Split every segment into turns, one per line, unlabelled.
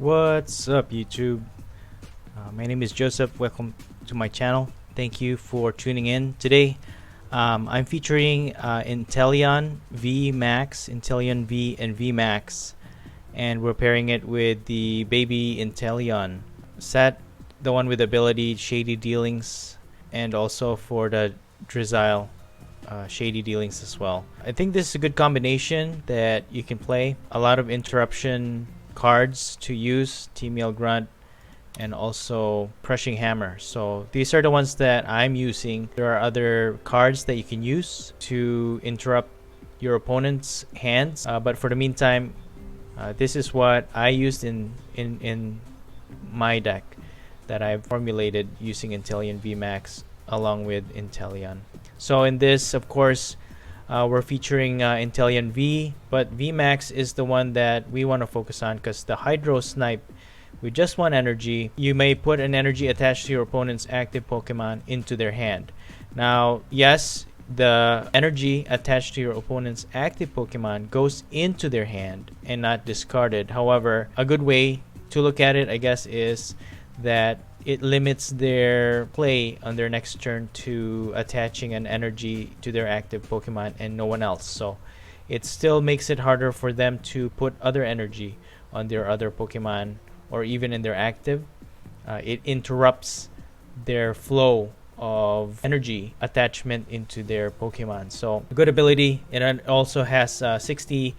What's up, YouTube? My name is Joseph. Welcome to my channel. Thank you for tuning in today. I'm featuring Inteleon VMAX, Inteleon V and VMAX, and we're pairing it with the baby Inteleon set, the one with ability Shady Dealings, and also for the Drizzile Shady Dealings as well. I think this is a good combination that you can play. A lot of interruption cards to use, T-Mail Grunt, and also Crushing Hammer. So these are the ones that I'm using. There are other cards that you can use to interrupt your opponent's hands, but for the meantime, this is what I used in my deck that I've formulated using Inteleon VMAX along with Inteleon. So in this, of course, we're featuring Inteleon V, but VMAX is the one that we want to focus on because the Hydro Snipe with just one energy, you may put an energy attached to your opponent's active Pokemon into their hand. Now, yes, the energy attached to your opponent's active Pokemon goes into their hand and not discarded. However, a good way to look at it, I guess, is that it limits their play on their next turn to attaching an energy to their active Pokemon and no one else. So it still makes it harder for them to put other energy on their other Pokemon or even in their active. It interrupts their flow of energy attachment into their Pokemon. So a good ability. It also has 60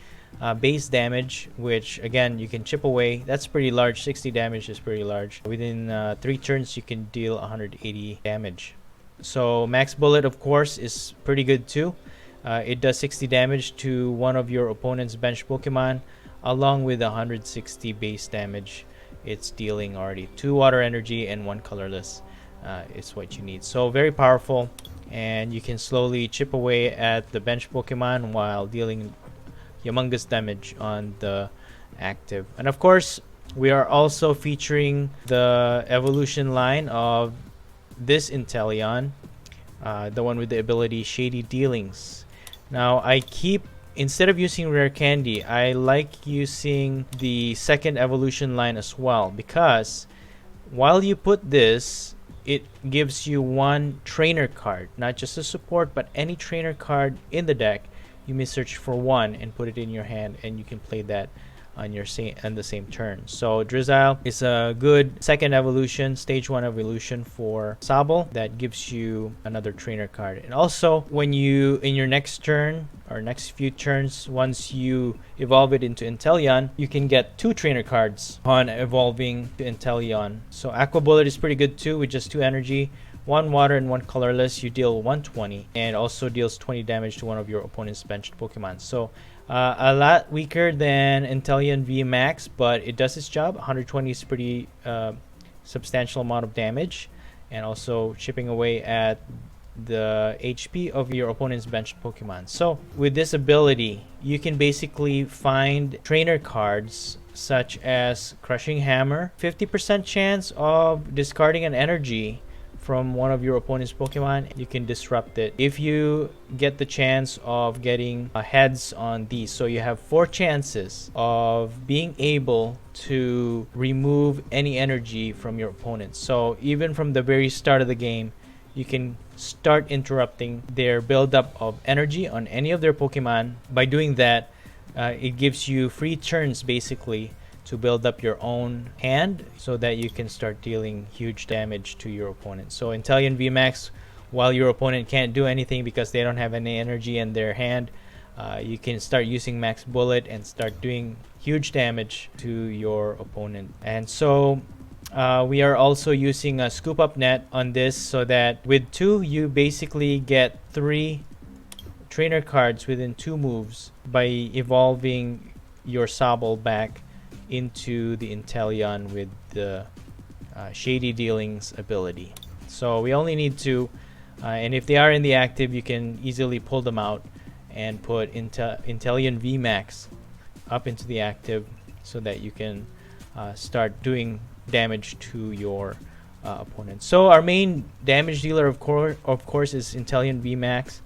base damage, which again you can chip away. That's pretty large. 60 damage is pretty large. Within 3 turns you can deal 180 damage. So Max Bullet, of course, is pretty good too. It does 60 damage to one of your opponent's bench Pokemon along with 160 base damage. It's dealing already 2 water energy and 1 colorless is what you need. So very powerful, and you can slowly chip away at the bench Pokemon while dealing humongous damage on the active. And of course, we are also featuring the evolution line of this Inteleon, the one with the ability Shady Dealings. Now, instead of using Rare Candy, I like using the second evolution line as well, because while you put this, it gives you 1 trainer card, not just a support, but any trainer card in the deck. You may search for 1 and put it in your hand, and you can play that on the same turn. So Drizzile is a good second evolution, stage 1 evolution for Sobble that gives you another trainer card. And also, when you in your next turn or next few turns, once you evolve it into Inteleon, you can get 2 trainer cards on evolving to Inteleon. So Aqua Bullet is pretty good too with just 2 energy. 1 water and 1 colorless, you deal 120, and also deals 20 damage to one of your opponent's benched Pokemon. So a lot weaker than Inteleon VMAX, but it does its job. 120 is pretty substantial amount of damage, and also chipping away at the HP of your opponent's benched Pokemon. So with this ability, you can basically find trainer cards such as Crushing Hammer, 50% chance of discarding an energy from one of your opponent's Pokemon. You can disrupt it if you get the chance of getting heads on these. So you have 4 chances of being able to remove any energy from your opponent. So even from the very start of the game, you can start interrupting their buildup of energy on any of their Pokemon. By doing that, it gives you free turns basically to build up your own hand so that you can start dealing huge damage to your opponent. So Inteleon VMAX, while your opponent can't do anything because they don't have any energy in their hand, you can start using Max Bullet and start doing huge damage to your opponent. And so we are also using a Scoop Up Net on this, so that with 2 you basically get 3 trainer cards within 2 moves by evolving your Sobble back into the Inteleon with the Shady Dealings ability. So we only need 2, and if they are in the active, you can easily pull them out and put Inteleon VMAX up into the active so that you can start doing damage to your opponent. So our main damage dealer, of course, is Inteleon VMAX,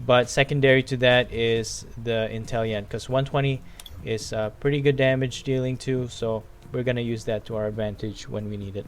but secondary to that is the Inteleon, because 120 is pretty good damage dealing too. So we're gonna use that to our advantage when we need it.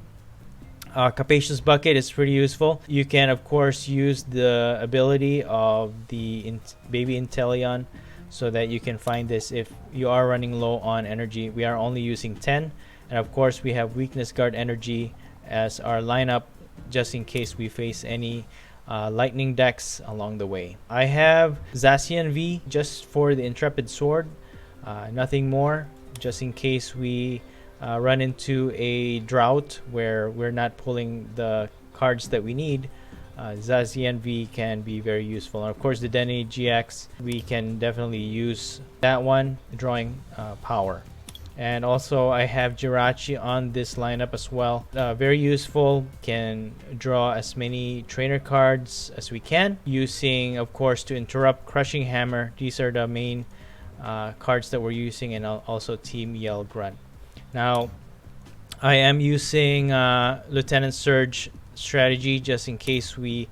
Capacious Bucket is pretty useful. You can of course use the ability of the baby Inteleon so that you can find this if you are running low on energy. We are only using 10, and of course we have Weakness Guard energy as our lineup just in case we face any lightning decks along the way. I have Zacian V just for the Intrepid Sword, nothing more, just in case we run into a drought where we're not pulling the cards that we need. Zacian V can be very useful, and of course the Dedenne-GX, we can definitely use that one, drawing power. And also I have Jirachi on this lineup as well. Very useful, can draw as many trainer cards as we can, using of course to interrupt Crushing Hammer. These are the main cards that we're using, and also Team Yell Grunt. Now I am using Lieutenant Surge strategy just in case we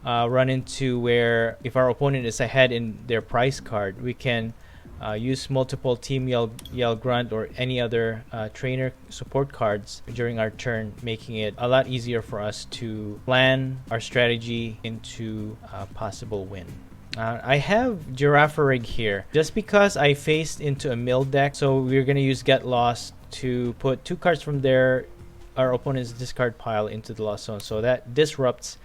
run into where if our opponent is ahead in their price card, we can use multiple Team Yell Grunt or any other trainer support cards during our turn, making it a lot easier for us to plan our strategy into a possible win. I have Girafarig here just because I faced into a mill deck, so we're gonna use Get Lost to put 2 cards from our opponent's discard pile into the lost zone, so that disrupts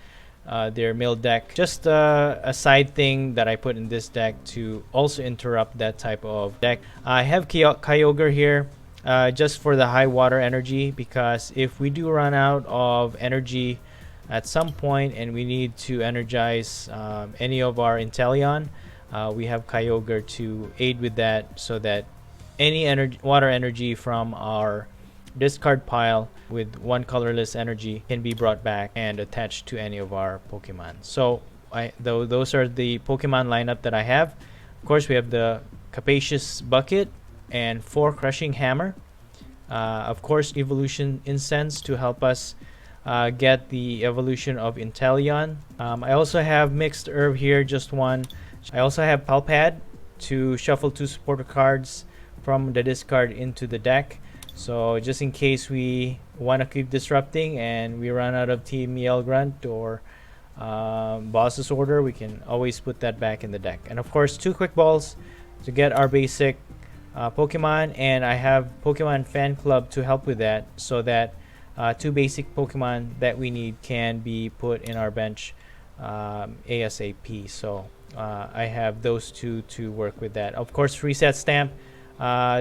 their mill deck. Just a side thing that I put in this deck to also interrupt that type of deck. I have Kyogre here just for the high water energy, because if we do run out of energy at some point and we need to energize any of our Inteleon, we have Kyogre to aid with that, so that any water energy from our discard pile with 1 colorless energy can be brought back and attached to any of our Pokemon. So those are the Pokemon lineup that I have. Of course we have the Capacious Bucket and 4 Crushing Hammer. Of course Evolution Incense to help us get the evolution of Inteleon. I also have Mixed Herb here, just 1. I also have Palpad to shuffle 2 supporter cards from the discard into the deck. So just in case we want to keep disrupting and we run out of Team Yell Grunt or Boss's Order, we can always put that back in the deck. And of course 2 Quick Balls to get our basic Pokemon, and I have Pokemon Fan Club to help with that, so that 2 basic Pokemon that we need can be put in our bench ASAP. So I have those 2 to work with that. Of course Reset Stamp.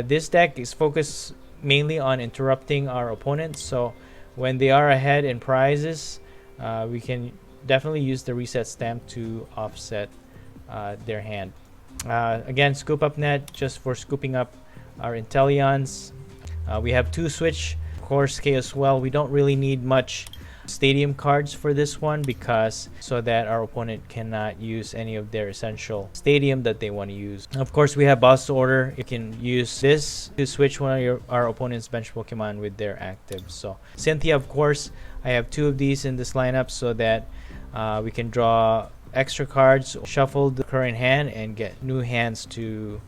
This deck is focused mainly on interrupting our opponents, so when they are ahead in prizes, we can definitely use the Reset Stamp to offset their hand. Again, Scoop Up Net just for scooping up our Inteleons. We have 2 Switch, of course Chaos Well. We don't really need much stadium cards for this one, because so that our opponent cannot use any of their essential stadium that they want to use. Of course we have Boss Order. You can use this to switch one of our opponent's bench Pokemon with their active. So Cynthia, of course, I have 2 of these in this lineup, so that we can draw extra cards, shuffle the current hand, and get new hands to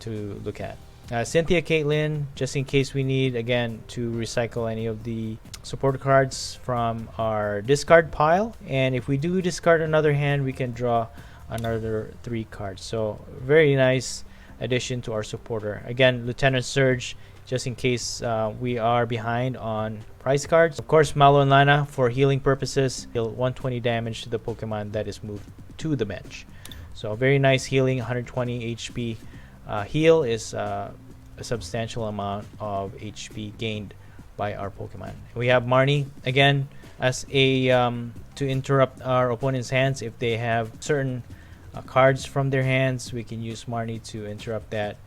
look at. Cynthia Caitlyn, just in case we need again to recycle any of the support cards from our discard pile, and if we do discard another hand, we can draw another 3 cards. So very nice addition to our supporter. Again, Lieutenant Surge, just in case we are behind on prize cards. Of course Malo and Lana for healing purposes, deal 120 damage to the Pokemon that is moved to the bench. So very nice healing. 120 HP heal is a substantial amount of HP gained by our Pokemon. We have Marnie again as a to interrupt our opponent's hands. If they have certain cards from their hands, we can use Marnie to interrupt that.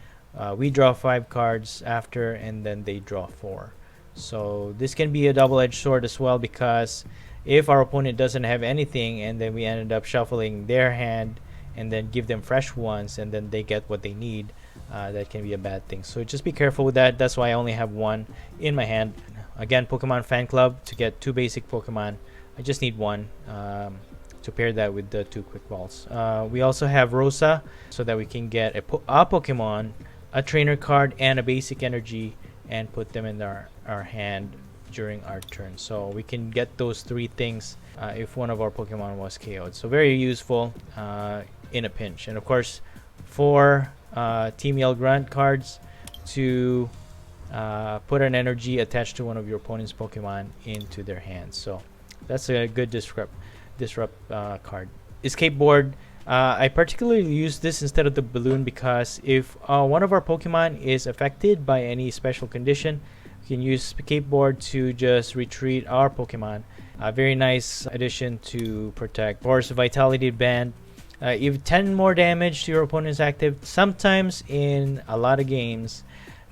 We draw 5 cards after, and then they draw 4. So this can be a double-edged sword as well, because if our opponent doesn't have anything and then we ended up shuffling their hand and then give them fresh ones and then they get what they need, that can be a bad thing. So just be careful with that. That's why I only have 1 in my hand. Again, Pokemon Fan Club to get 2 basic Pokemon. I just need 1 to pair that with the 2 Quick Balls. We also have Rosa, so that we can get a Pokemon, a trainer card, and a basic energy and put them in our hand during our turn. So we can get those three things if one of our Pokemon was KO'd. So very useful in a pinch. And of course, 4 Team Yell Grunt cards to put an energy attached to one of your opponent's Pokemon into their hands. So that's a good disrupt card. Escape board. I particularly use this instead of the balloon because if one of our Pokemon is affected by any special condition, we can use escape board to just retreat our Pokemon. A very nice addition to protect. Of course, Vitality Band. If 10 more damage to your opponent's active, sometimes in a lot of games,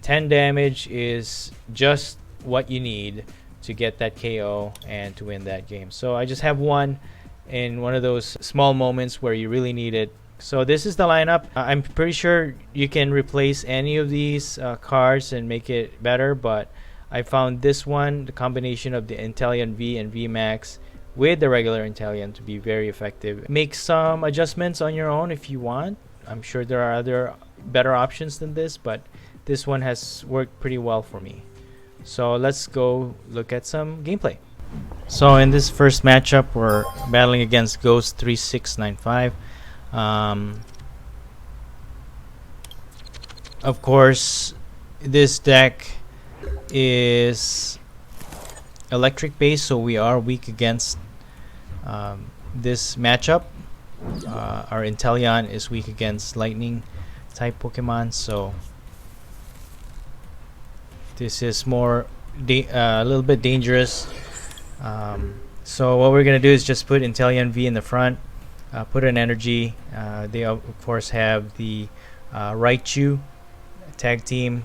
10 damage is just what you need to get that KO and to win that game. So I just have one in one of those small moments where you really need it. So this is the lineup. I'm pretty sure you can replace any of these cards and make it better, but I found this one, the combination of the Inteleon V and VMAX with the regular Inteleon, to be very effective. Make some adjustments on your own if you want. I'm sure there are other better options than this, but this one has worked pretty well for me. So let's go look at some gameplay. So in this first matchup, we're battling against Ghost 3695. Of course, this deck is electric based, so we are weak against this matchup. Our Inteleon is weak against lightning type Pokemon, so this is more a little bit dangerous. So what we're gonna do is just put Inteleon V in the front, put an energy. They of course have the Raichu tag team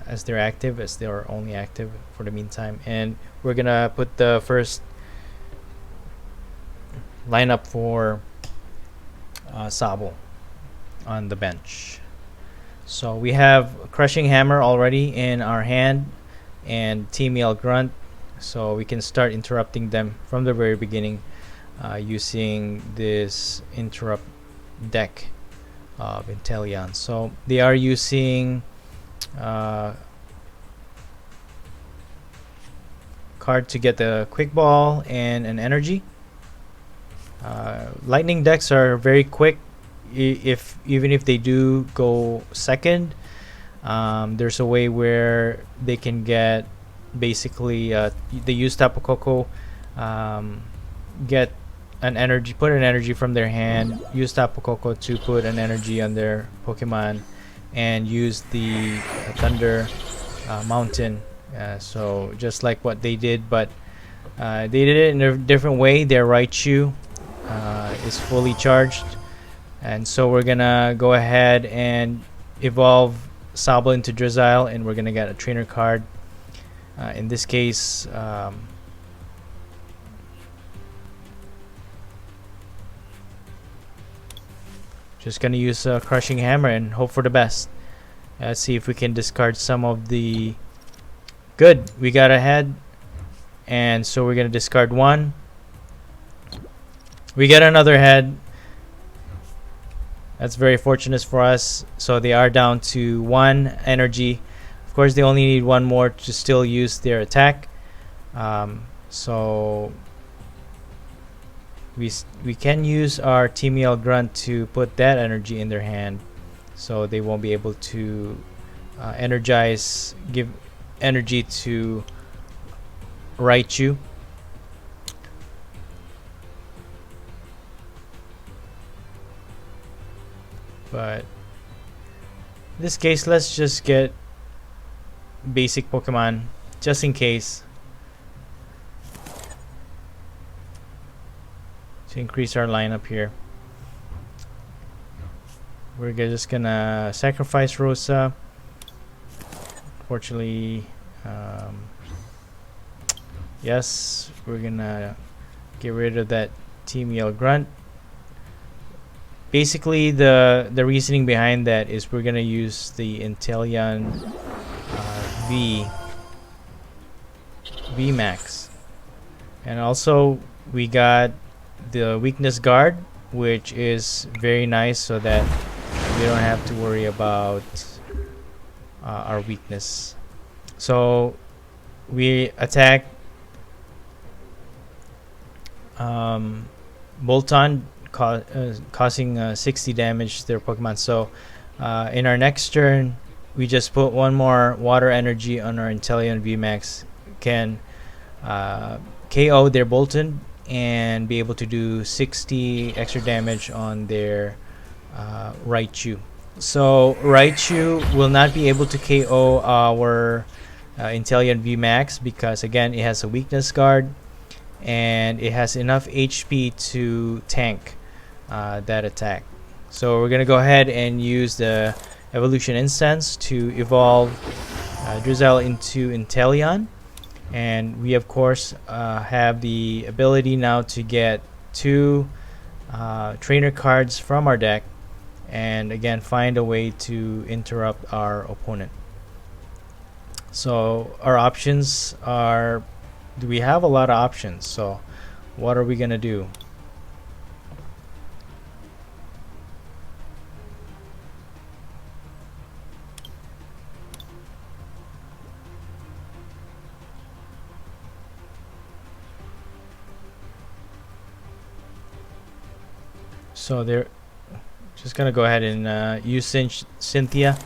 as they're active, as they are only active for the meantime, and we're gonna put the first lineup for Sobble on the bench. So we have Crushing Hammer already in our hand and Team Yell Grunt, so we can start interrupting them from the very beginning using this interrupt deck of Inteleon. So they are using card to get the quick ball and an energy. Lightning decks are very quick. Even if they do go second, there's a way where they can get basically they use Tapu Koko, get an energy, put an energy from their hand, use Tapu Koko to put an energy on their Pokemon, and use the Thunder Mountain. So just like what they did, but they did it in a different way. Their Raichu is fully charged, and so we're gonna go ahead and evolve Sobble into Drizzile, and we're gonna get a trainer card. In this case, just gonna use a Crushing Hammer and hope for the best. Let's see if we can discard some of the... Good, we got ahead, and so we're gonna discard one. We get another head. That's very fortunate for us. So they are down to 1 energy. Of course, they only need 1 more to still use their attack. So we can use our Team Yell Grunt to put that energy in their hand, so they won't be able to energize, give energy to Raichu. But in this case, let's just get basic Pokemon just in case, to increase our lineup here. We're just gonna sacrifice Rosa. Fortunately, yes, we're gonna get rid of that Team Yell Grunt. Basically, the reasoning behind that is we're gonna use the Inteleon V VMAX, and also we got the weakness guard, which is very nice, so that we don't have to worry about our weakness. So we attack Bolton, causing 60 damage to their Pokemon. So in our next turn, we just put one more water energy on our Inteleon VMAX, can KO their Bolton and be able to do 60 extra damage on their Raichu. So Raichu will not be able to KO our Inteleon VMAX because again it has a weakness guard and it has enough HP to tank that attack. So we're gonna go ahead and use the evolution instance to evolve Drizzile into Inteleon, and we of course have the ability now to get 2 trainer cards from our deck, and again find a way to interrupt our opponent. So our options are, we have a lot of options. So what are we gonna do? So they're just gonna go ahead and use Cynthia.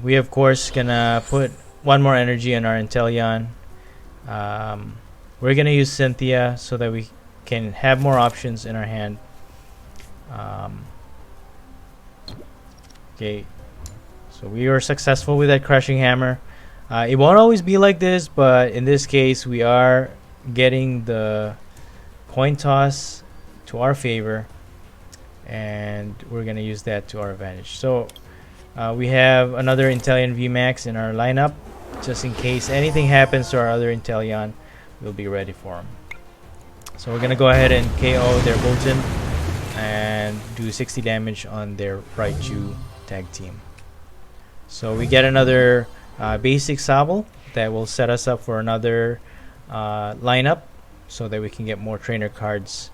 We of course gonna put one more energy in our Inteleon. We're gonna use Cynthia so that we can have more options in our hand. Okay, so we were successful with that crushing hammer. It won't always be like this, but in this case we are getting the coin toss to our favor, and we're gonna use that to our advantage. So we have another Inteleon VMAX in our lineup, just in case anything happens to our other Inteleon, we'll be ready for them. So we're gonna go ahead and KO their Bolton and do 60 damage on their Raichu tag team. So we get another basic Sobble that will set us up for another lineup, so that we can get more trainer cards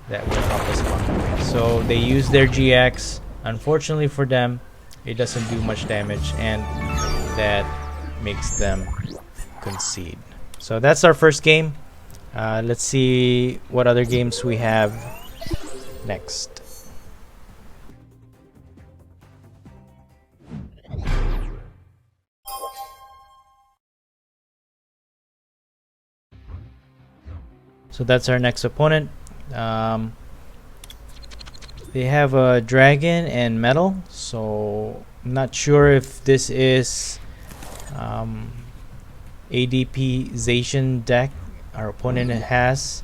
that will help us along the way. So they use their GX. Unfortunately for them, it doesn't do much damage, and that makes them concede. So that's our first game. Let's see what other games we have next. So that's our next opponent. They have a dragon and metal, so I'm not sure if this is ADP Zacian deck our opponent has,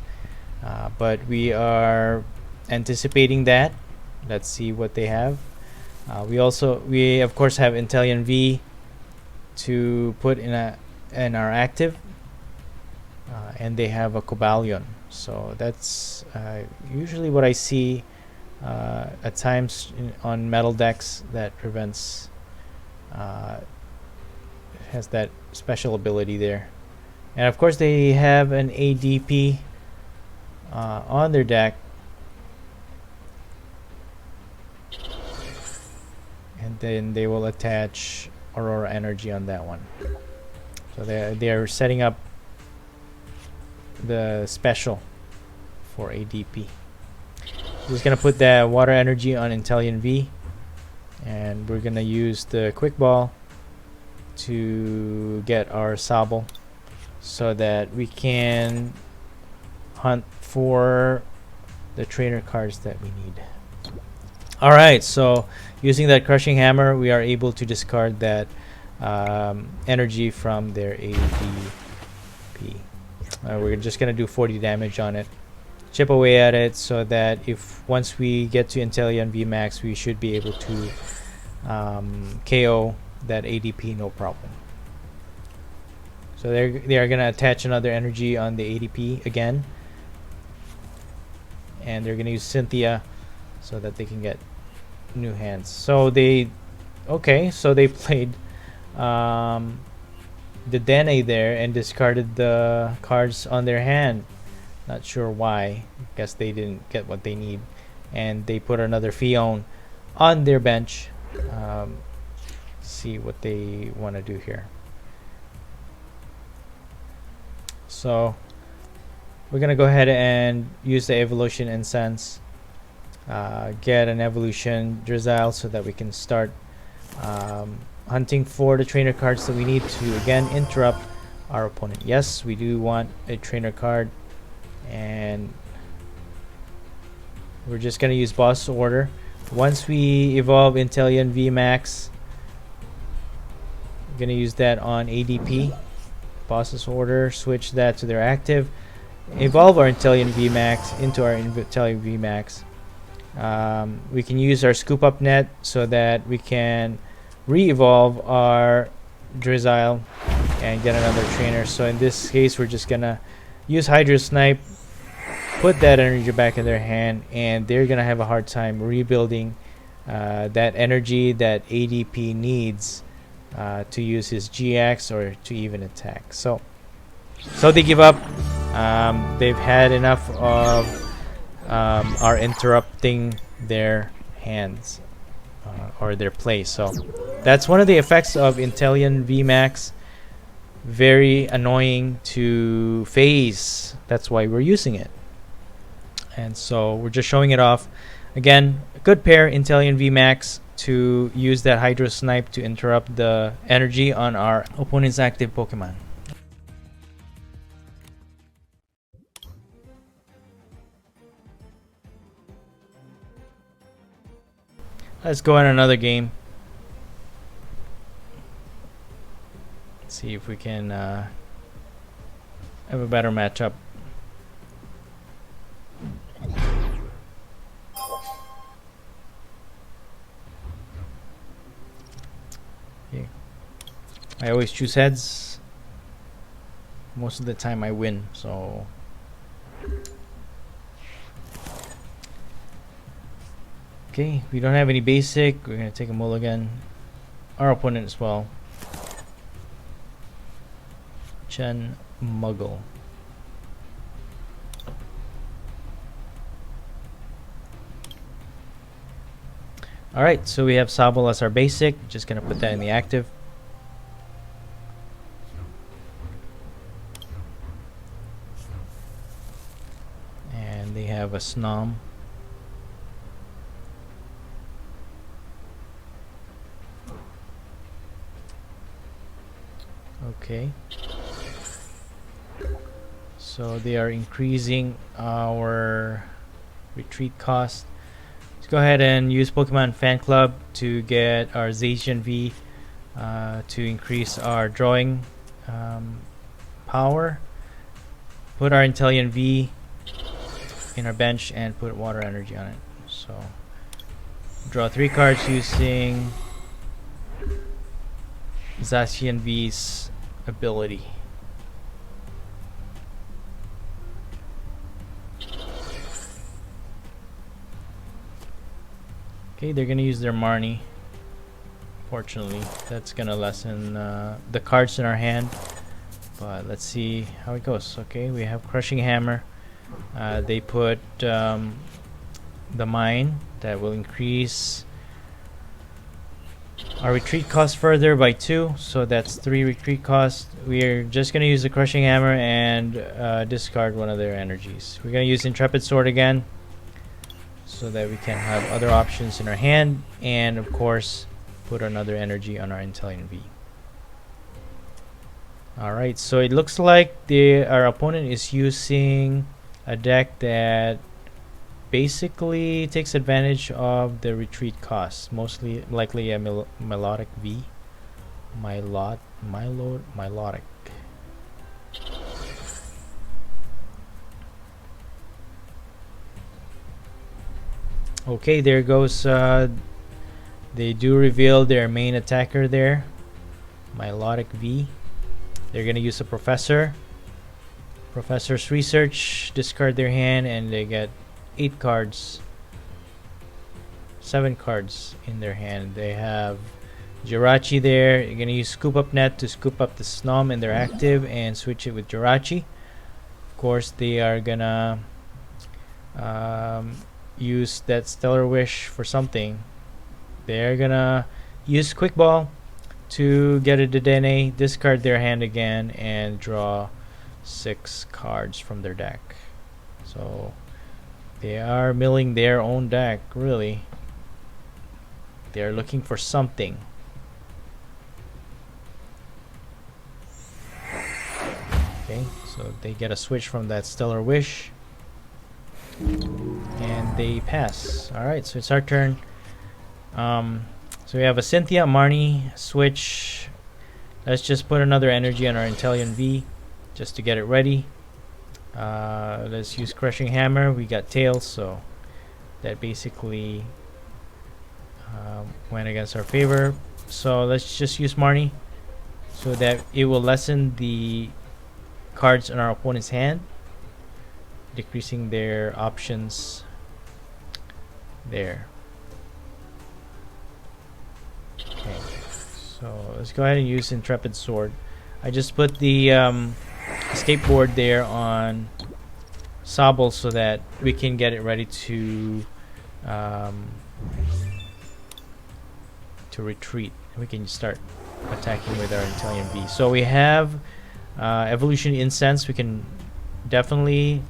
but we are anticipating that. Let's see what they have. We of course have Inteleon V to put in our active, and they have a Cobalion. So that's usually what I see at times on metal decks that prevents has that special ability there. And of course they have an ADP on their deck, and then they will attach Aurora Energy on that one. So they are setting up the special for ADP. Just gonna put that water energy on Inteleon V, and we're gonna use the quick ball to get our Sobble so that we can hunt for the trainer cards that we need. Alright, so using that crushing hammer, we are able to discard that energy from their ADP. We're just gonna do 40 damage on it, chip away at it, so that if once we get to Inteleon VMAX, we should be able to KO that ADP no problem. So they are gonna attach another energy on the ADP again, and they're gonna use Cynthia so that they can get new hands. So they played the Dedenne there and discarded the cards on their hand. Not sure why. Guess they didn't get what they need, and they put another Fion on their bench. See what they want to do here. So we're gonna go ahead and use the evolution incense, get an evolution Drizzile so that we can start hunting for the trainer cards that we need to again interrupt our opponent. Yes, we do want a trainer card, and we're just gonna use boss order. Once we evolve Inteleon VMAX, we're gonna use that on ADP. Boss's order, switch that to their active, evolve our Inteleon VMAX into our Inteleon VMAX. We can use our scoop up net so that we can re-evolve our Drizzile and get another trainer. So in this case, we're just gonna use Hydro Snipe, put that energy back in their hand, and they're gonna have a hard time rebuilding that energy that ADP needs to use his GX or to even attack. So they give up. They've had enough of our interrupting their hands or their play. So that's one of the effects of Inteleon VMAX. Very annoying to phase. That's why we're using it. And so we're just showing it off. Again, a good pair, Inteleon VMAX, to use that Hydro Snipe to interrupt the energy on our opponent's active Pokemon. Let's go on another game. Let's see if we can have a better matchup. Okay. I always choose heads. Most of the time I win, so okay, we don't have any basic. We're gonna take a mulligan. Our opponent as well. Chen Muggle. Alright, so we have Sobble as our basic. Just gonna put that in the active. And they have a Snom. Okay. So they are increasing our retreat cost. Let's go ahead and use Pokemon Fan Club to get our Zacian V to increase our drawing power. Put our Inteleon V in our bench and put water energy on it. So draw 3 cards using Zacian V's ability. Okay, they're gonna use their Marnie. Fortunately, that's gonna lessen the cards in our hand. But let's see how it goes. Okay, we have Crushing Hammer. They put the Mine that will increase our retreat cost further by 2, so that's 3 retreat cost. We're just gonna use the Crushing Hammer and discard one of their energies. We're gonna use Intrepid Sword again, so that we can have other options in our hand, and of course put another energy on our Inteleon V. Alright, so it looks like our opponent is using a deck that basically takes advantage of the retreat costs, mostly likely a Melodic V. Milotic. Okay, there goes. They do reveal their main attacker there, Milotic V. They're gonna use a Professor's Research, discard their hand, and they get 8 cards, 7 cards in their hand. They have Jirachi there. You're gonna use Scoop Up Net to scoop up the Snom in their active and switch it with Jirachi. Of course, they are gonna use that Stellar Wish for something. They're gonna use Quick Ball to get a Dedenne, discard their hand again, and draw 6 cards from their deck. So they are milling their own deck, really. They're looking for something. Okay, so they get a switch from that Stellar Wish. And they pass. Alright, so it's our turn. So we have a Cynthia, Marnie, switch. Let's just put another energy on our Inteleon V just to get it ready. Let's use Crushing Hammer. We got Tails, so that basically went against our favor. So let's just use Marnie so that it will lessen the cards in our opponent's hand, decreasing their options there. Okay, so let's go ahead and use Intrepid Sword. I just put the escape board there on Sobble so that we can get it ready to retreat. We can start attacking with our Inteleon V. So we have Evolution Incense. We can definitely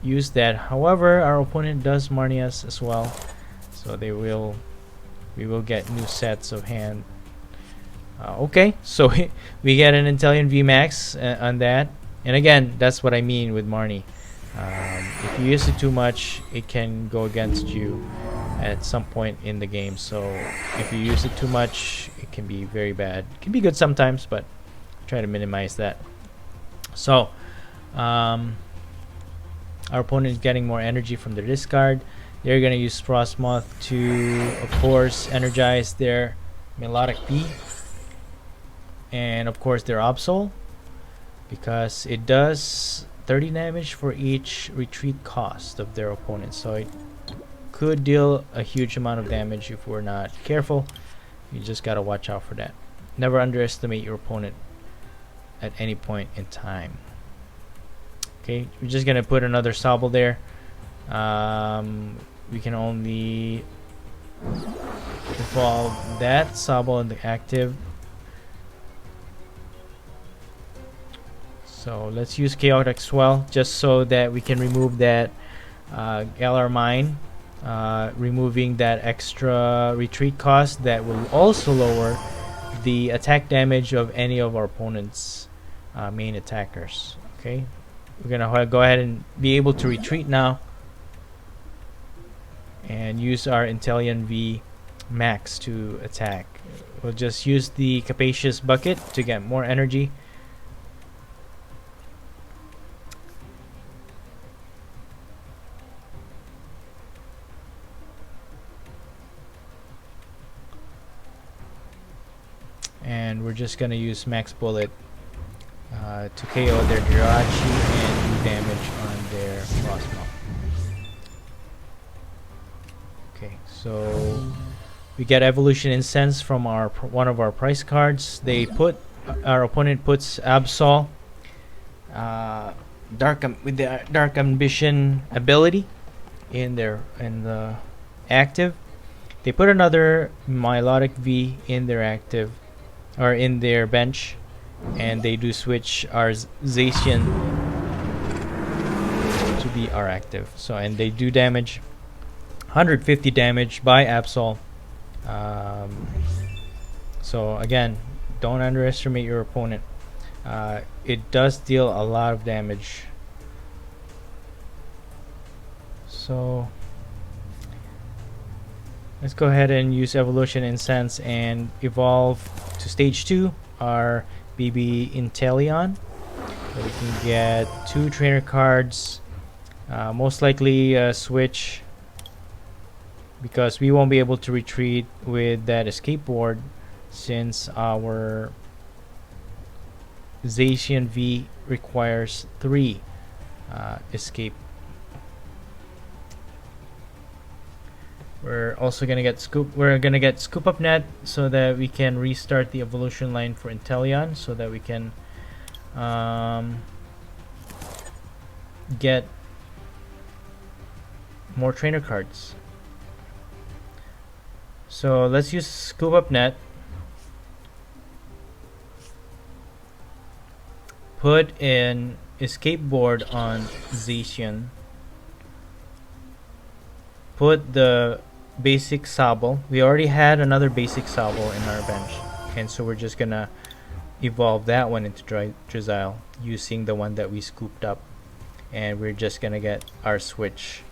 use that. However, our opponent does Marnie us as well, so we will get new sets of hand. Okay, so we get an Inteleon VMAX on that, and again, that's what I mean with Marnie. If you use it too much, it can go against you at some point in the game. So if you use it too much, it can be very bad. It can be good sometimes, but try to minimize that. So our opponent is getting more energy from their discard. They're gonna use Frostmoth to, of course, energize their Melodic Bee, and of course their Absol, because it does 30 damage for each retreat cost of their opponent. So it could deal a huge amount of damage if we're not careful. You just gotta watch out for that. Never underestimate your opponent at any point in time. Okay, we're just gonna put another Sobble there. We can only evolve that Sobble in the active. So let's use Chaotic Swell just so that we can remove that Galar Mine, removing that extra retreat cost that will also lower the attack damage of any of our opponent's main attackers. Okay, we're gonna go ahead and be able to retreat now and use our Inteleon V Max to attack. We'll just use the Capacious Bucket to get more energy. And we're just gonna use Max Bullet to KO their Jirachi and do damage on their Frostmoth. Okay, so we get Evolution Incense from our one of our price cards. They put our opponent puts Absol with the Dark Ambition ability in the active. They put another Melodic V in their active, or in their bench, and they do switch our Zacian to be our active. So, and they do damage, 150 damage by Absol. So again, don't underestimate your opponent. It does deal a lot of damage. So let's go ahead and use Evolution Incense and evolve to stage 2 our BB Inteleon. So we can get 2 trainer cards, most likely switch, because we won't be able to retreat with that escape board since our Zacian V requires 3 escape. We're also gonna get Scoop Up Net so that we can restart the evolution line for Inteleon, so that we can get more trainer cards. So let's use Scoop Up Net. put an escape board on Zacian, put the basic Sobble. We already had another basic Sobble in our bench, and so we're just gonna evolve that one into Drizzile using the one that we scooped up, and we're just gonna get our switch.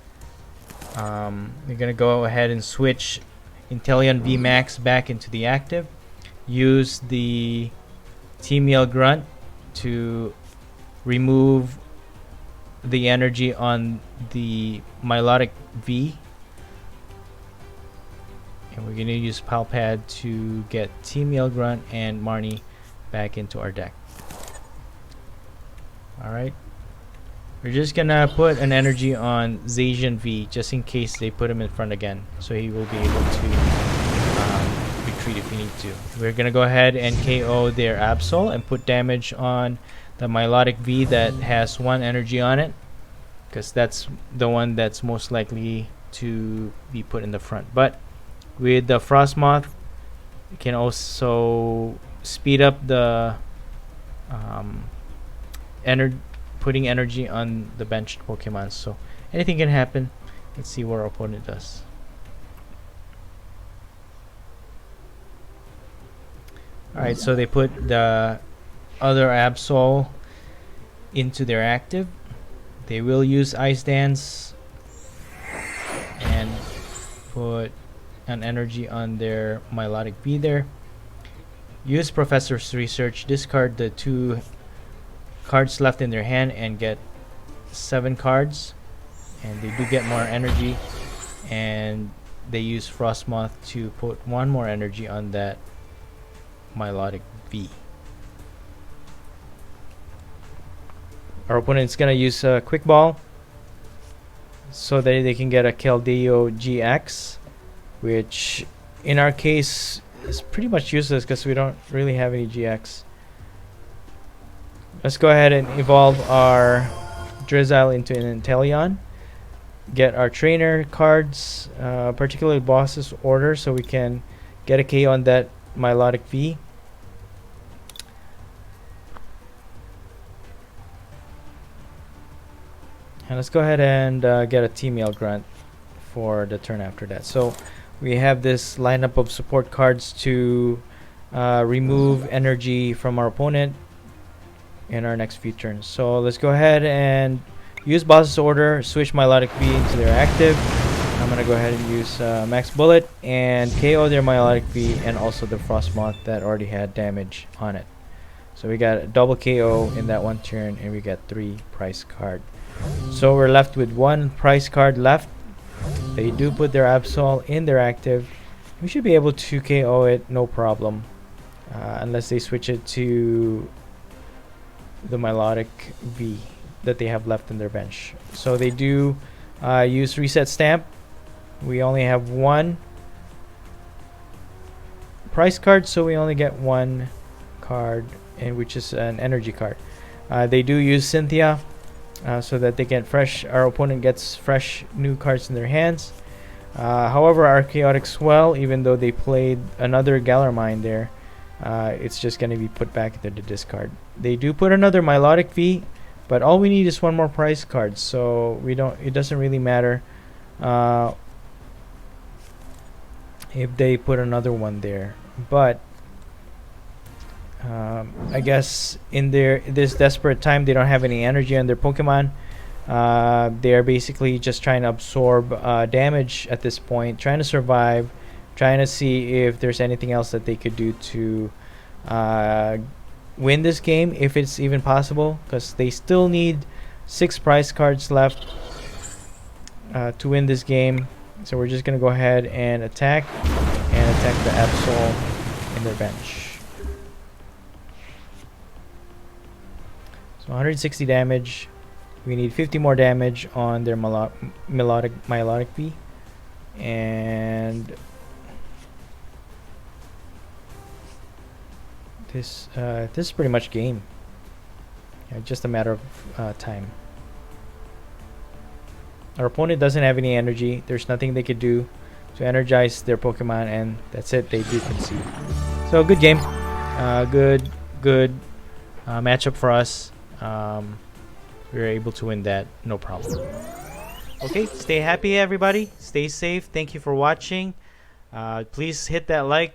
We're gonna go ahead and switch Inteleon VMAX back into the active, use the T-Meal Grunt to remove the energy on the Milotic V, and we're going to use Palpad to get T-Meal Grunt and Marnie back into our deck. Alright, we're just gonna put an energy on Zacian V just in case they put him in front again, so he will be able to retreat if we need to. We're gonna go ahead and KO their Absol and put damage on the Milotic V that has 1 energy on it, because that's the one that's most likely to be put in the front. But with the Frostmoth, you can also speed up the putting energy on the benched Pokemon, so anything can happen. Let's see what our opponent does. Alright, so they put the other Absol into their active. They will use Ice Dance and put an energy on their Milotic V there. Use Professor's Research, discard the 2 cards left in their hand and get 7 cards, and they do get more energy, and they use Frostmoth to put 1 more energy on that Milotic V. Our opponent's gonna use a Quick Ball so that they can get a Dedenne-GX, which in our case is pretty much useless because we don't really have any GX. Let's go ahead and evolve our Drizzile into an Inteleon. Get our trainer cards, particularly Boss's Order, so we can get a KO on that Milotic V. And let's go ahead and get a T-Meal Grunt for the turn after that. So we have this lineup of support cards to remove energy from our opponent in our next few turns. So let's go ahead and use Boss's Order, switch Milotic V into their active. I'm gonna go ahead and use Max Bullet and KO their Milotic V and also the Frostmoth that already had damage on it. So we got a double KO in that one turn, and we got 3 prize card. So we're left with 1 prize card left. They do put their Absol in their active. We should be able to KO it, no problem, unless they switch it to the Milotic V that they have left in their bench. So they do use Reset Stamp. We only have 1 prize card, so we only get 1 card, and which is an energy card. They do use Cynthia, so that they get fresh. Our opponent gets fresh new cards in their hands. However, our Chaotic Swell, even though they played another Galarmine there, it's just going to be put back into the discard. They do put another Milotic V, but all we need is 1 more prize card, so we don't. It doesn't really matter if they put another one there. But I guess in this desperate time, they don't have any energy on their Pokemon. They are basically just trying to absorb damage at this point, trying to survive, trying to see if there's anything else that they could do to win this game, if it's even possible, because they still need 6 prize cards left to win this game. So we're just gonna go ahead and attack the Absol in their bench. So 160 damage. We need 50 more damage on their Milotic V, and this is pretty much game. Yeah, just a matter of time. Our opponent doesn't have any energy. There's nothing they could do to energize their Pokemon, and that's it. They do concede. So good game. Good matchup for us. we were able to win that, no problem. Okay, stay happy, everybody. Stay safe. Thank you for watching. Please hit that like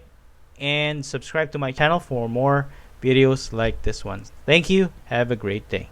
and subscribe to my channel for more videos like this one. Thank you. Have a great day.